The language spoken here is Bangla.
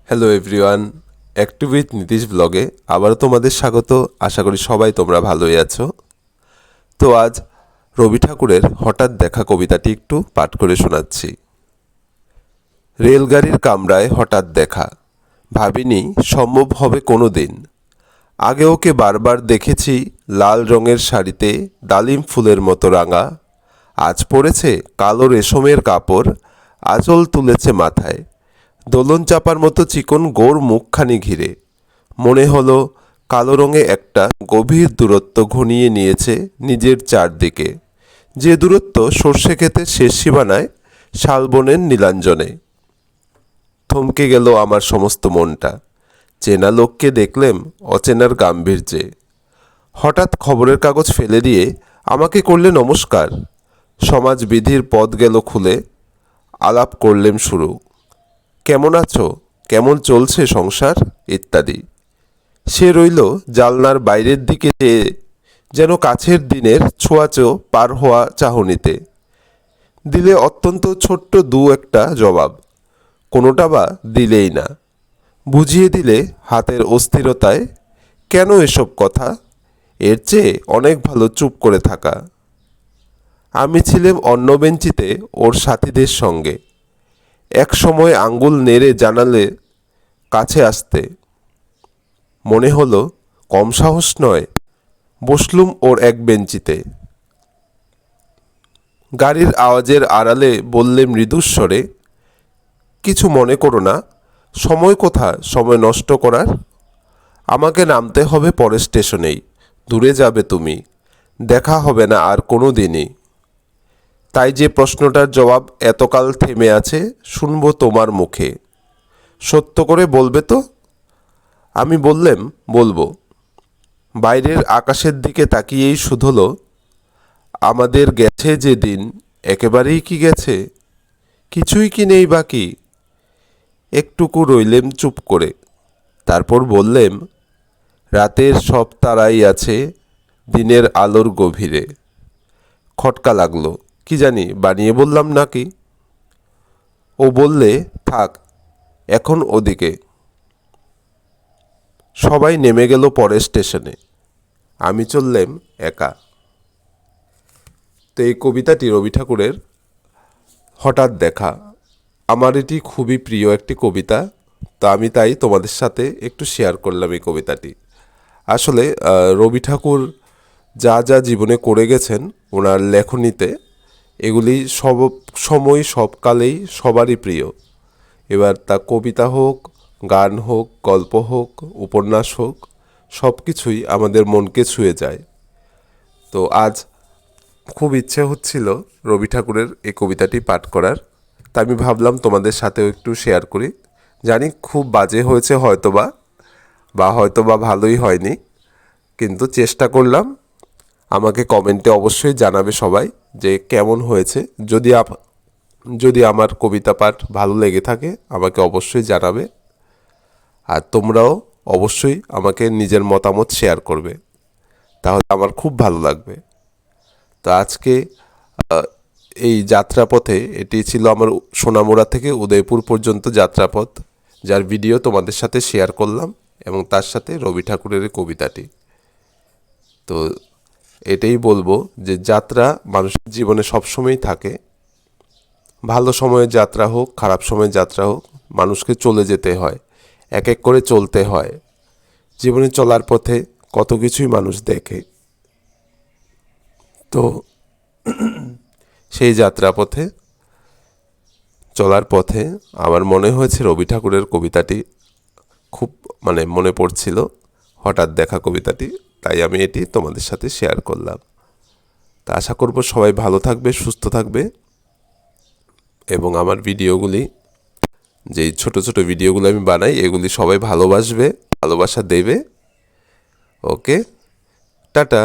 Hello everyone, active with Nitish ব্লগে আবারও তোমাদের স্বাগত। আশা করি সবাই তোমরা ভালোই আছো। তো আজ রবি ঠাকুরের হঠাৎ দেখা কবিতাটি একটু পাঠ করে শোনাচ্ছি। রেলগাড়ির কামরায় হঠাৎ দেখা, ভাবিনি সম্ভব হবে কোনো দিন। আগে ওকে বারবার দেখেছি লাল রঙের শাড়িতে ডালিম ফুলের মতো রাঙা। আজ পরেছে কালো রেশমের কাপড়, আঁচল তুলেছে মাথায়, দোলন চাপার মতো চিকন গোর মুখখানি ঘিরে। মনে হলো কালো রঙে একটা গভীর দূরত্ব ঘনিয়ে নিয়েছে নিজের চারদিকে, যে দূরত্ব সর্ষে ক্ষেতের শেষ সীমানায় শালবনের নীলাঞ্জনে। থমকে গেল আমার সমস্ত মনটা, চেনা লোককে দেখলেম অচেনার গাম্ভীর্যে। হঠাৎ খবরের কাগজ ফেলে দিয়ে আমাকে করলে নমস্কার। সমাজবিধির পথ গেল খুলে, আলাপ করলেম শুরু। কেমন আছো, কেমন চলছে সংসার ইত্যাদি। সে রইল জালনার বাইরের দিকে চেয়ে, যেন কাছের দিনের ছোঁয়াচো পার হওয়া চাহনিতে। দিলে অত্যন্ত ছোট্ট দু একটা জবাব, কোনোটা বা দিলেই না। বুঝিয়ে দিলে হাতের অস্থিরতায়, কেন এসব কথা, এর চেয়ে অনেক ভালো চুপ করে থাকা। আমি ছিলাম অন্য বেঞ্চিতে ওর সাথীদের সঙ্গে। এক সময় আঙ্গুল নেড়ে জানালে কাছে আসতে। মনে হলো কম সাহস নয়। বসলুম ওর এক বেঞ্চিতে। গাড়ির আওয়াজের আড়ালে বললে মৃদুস্বরে, কিছু মনে করো না, সময় কোথা সময় নষ্ট করার। আমাকে নামতে হবে পরের স্টেশনেই, দূরে যাবে তুমি, দেখা হবে না আর কোনো দিনই। তাই যে প্রশ্নটার জবাব এতকাল থেমে আছে, শুনবো তোমার মুখে। সত্য করে বলবে তো? আমি বললেম বলবো। বাইরের আকাশের দিকে তাকিয়েই শুধোলো, আমাদের গেছে যে দিন, একেবারেই কি গেছে, কিছুই কি নেই বাকি। একটুকু রইলেম চুপ করে, তারপর বললেম, রাতের সব তারাই আছে দিনের আলোর গভীরে। খটকা লাগলো, কি জানি বানিয়ে বললাম নাকি। ও বললে, থাক এখন ওদিকে। সবাই নেমে গেল পরের স্টেশনে, আমি চললেম একা। তো এই কবিতাটি রবি ঠাকুরের হঠাৎ দেখা। আমার এটি খুবই প্রিয় একটি কবিতা, তো আমি তাই তোমাদের সাথে একটু শেয়ার করলাম এই কবিতাটি। আসলে রবি ঠাকুর যা যা জীবনে করে গেছেন ওনার লেখনীতে, এগুলি সব সময় সবকালেই সবারই প্রিয়। এবার তা কবিতা হোক, গান হোক, গল্প হোক, উপন্যাস হোক, সব কিছুই আমাদের মনকে ছুঁয়ে যায়। তো আজ খুব ইচ্ছে হচ্ছিল রবি ঠাকুরের এই কবিতাটি পাঠ করার, তা আমি ভাবলাম তোমাদের সাথেও একটু শেয়ার করি। জানি খুব বাজে হয়েছে হয়তোবা ভালোই হয়নি, কিন্তু চেষ্টা করলাম। আমাকে কমেন্টে অবশ্যই জানাবে সবাই যে কেমন হয়েছে। যদি আমার কবিতা পাঠ ভালো লেগে থাকে আমাকে অবশ্যই জানাবে, আর তোমরাও অবশ্যই আমাকে নিজের মতামত শেয়ার করবে, তাহলে আমার খুব ভালো লাগবে। তো আজকে এই যাত্রাপথে, এটি ছিল আমার সোনামুড়া থেকে উদয়পুর পর্যন্ত যাত্রাপথ, যার ভিডিও তোমাদের সাথে শেয়ার করলাম, এবং তার সাথে রবি ঠাকুরের কবিতাটি। তো এটাই বলবো যে যাত্রা মানুষের জীবনে সবসময়ই থাকে। ভালো সময়ের যাত্রা হোক, খারাপ সময়ের যাত্রা হোক, মানুষকে চলে যেতে হয়, এক এক করে চলতে হয়। জীবনে চলার পথে কত কিছুই মানুষ দেখে। তো সেই যাত্রাপথে চলার পথে আমার মনে হয়েছে রবি ঠাকুরের কবিতাটি খুব মনে পড়ছিল, হঠাৎ দেখা কবিতাটি, তাই আমি এটি তোমাদের সাথে শেয়ার করলাম। তা আশা করব সবাই ভালো থাকবে, সুস্থ থাকবে, এবং আমার ভিডিওগুলি, যেই ছোট ছোট ভিডিওগুলো আমি বানাই, এগুলি সবাই ভালোবাসবে, ভালোবাসা দেবে। ওকে, টাটা।